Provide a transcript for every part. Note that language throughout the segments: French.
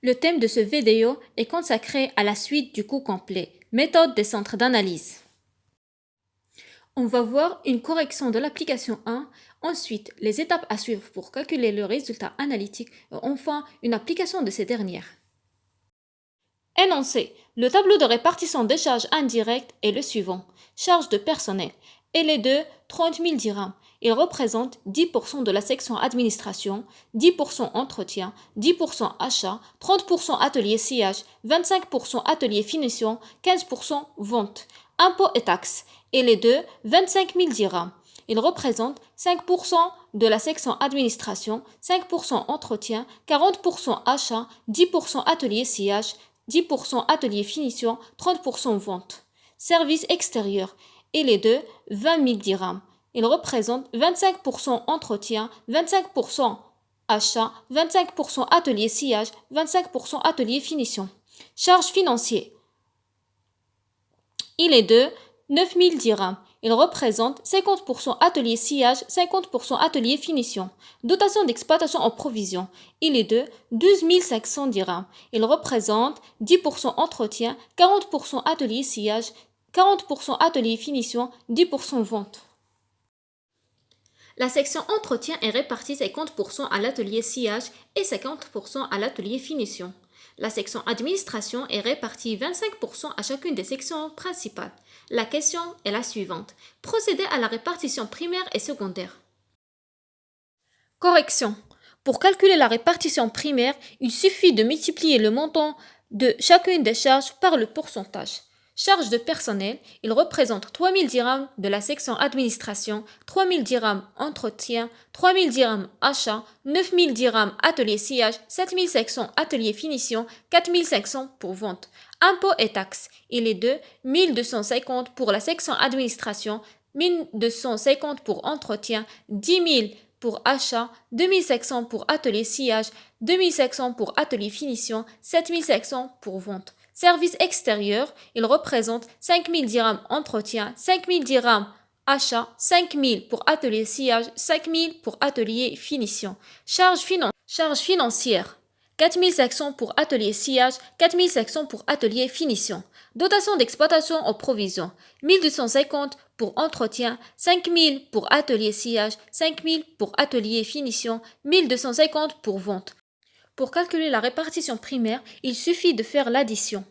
Le thème de ce vidéo est consacré à la suite du coût complet, méthode des centres d'analyse. On va voir une correction de l'application 1, ensuite les étapes à suivre pour calculer le résultat analytique et enfin une application de ces dernières. Énoncé. Le tableau de répartition des charges indirectes est le suivant. Charges de personnel. Et les deux, 30 000 dirhams. Il représente 10% de la section administration, 10% entretien, 10% achat, 30% atelier sillage, 25% atelier finition, 15% vente. Impôts et taxes. Et les deux, 25 000 dirhams. Il représente 5% de la section administration, 5% entretien, 40% achat, 10% atelier sillage, 10% atelier finition, 30% vente. Service extérieur. Et les deux, 20 000 dirhams. Il représente 25% entretien, 25% achat, 25% atelier sillage, 25% atelier finition. Charges financières. Il est de 9 000 dirhams. Il représente 50% atelier sillage, 50% atelier finition. Dotation d'exploitation en provision. Il est de 12 500 dirhams. Il représente 10% entretien, 40% atelier sillage, 40% atelier finition, 10% vente. La section entretien est répartie 50% à l'atelier sillage et 50% à l'atelier finition. La section administration est répartie 25% à chacune des sections principales. La question est la suivante. Procédez à la répartition primaire et secondaire. Correction. Pour calculer la répartition primaire, il suffit de multiplier le montant de chacune des charges par le pourcentage. Charges de personnel, il représente 3 000 dirhams de la section administration, 3 000 dirhams entretien, 3 000 dirhams achat, 9 000 dirhams atelier sillage, 7 500 atelier finition, 4 500 pour vente. Impôts et taxes, il est de 1 250 pour la section administration, 1 250 pour entretien, 10 000 pour achat, 2 500 pour atelier sillage, 2 500 pour atelier finition, 7 500 pour vente. Service extérieur, il représente 5 000 dirhams entretien, 5 000 dirhams achat, 5 000 pour atelier sillage, 5 000 pour atelier finition. Charges financières, 4 500 pour atelier sillage, 4 500 pour atelier finition. Dotation d'exploitation en provision, 1 250 pour entretien, 5 000 pour atelier sillage, 5 000 pour atelier finition, 1 250 pour vente. Pour calculer la répartition primaire, il suffit de faire l'addition.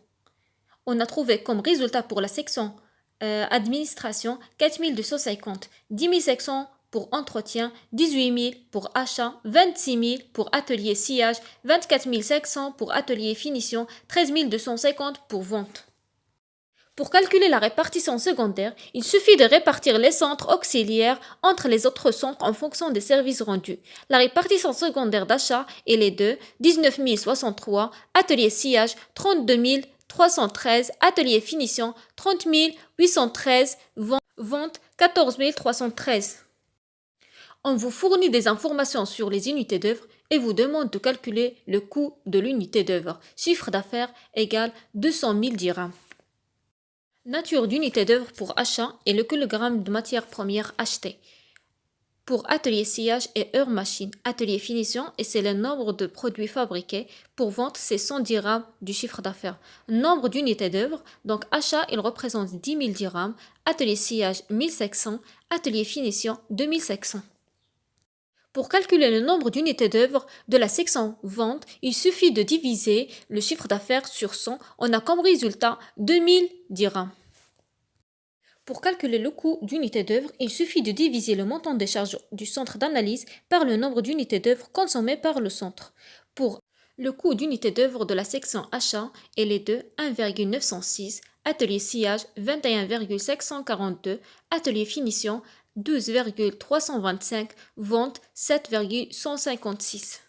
On a trouvé comme résultat pour la section administration 4 250, 10 500 pour entretien, 18 000 pour achat, 26 000 pour atelier sillage, 24 500 pour atelier finition, 13 250 pour vente. Pour calculer la répartition secondaire, il suffit de répartir les centres auxiliaires entre les autres centres en fonction des services rendus. La répartition secondaire d'achat est les deux, 19 063, atelier sillage, 32 313, atelier finition, 30 813, vente, 14 313. On vous fournit des informations sur les unités d'œuvre et vous demande de calculer le coût de l'unité d'œuvre. Chiffre d'affaires égale 200 000 dirhams. Nature d'unité d'œuvre pour achat et le kilogramme de matière première achetée. Pour atelier sillage et heure machine, atelier finition et c'est le nombre de produits fabriqués. Pour vente, c'est 100 dirhams du chiffre d'affaires. Nombre d'unités d'œuvre, donc achat, il représente 10 000 dirhams, atelier sillage 1500, atelier finition 2500. Pour calculer le nombre d'unités d'œuvre de la section vente, il suffit de diviser le chiffre d'affaires sur 100. On a comme résultat 2000 dirhams. Pour calculer le coût d'unité d'œuvre, il suffit de diviser le montant des charges du centre d'analyse par le nombre d'unités d'œuvre consommées par le centre. Pour le coût d'unité d'œuvre de la section achat, il est de 1,906, atelier sillage 21,542, atelier finition 12,325, vente 7,156.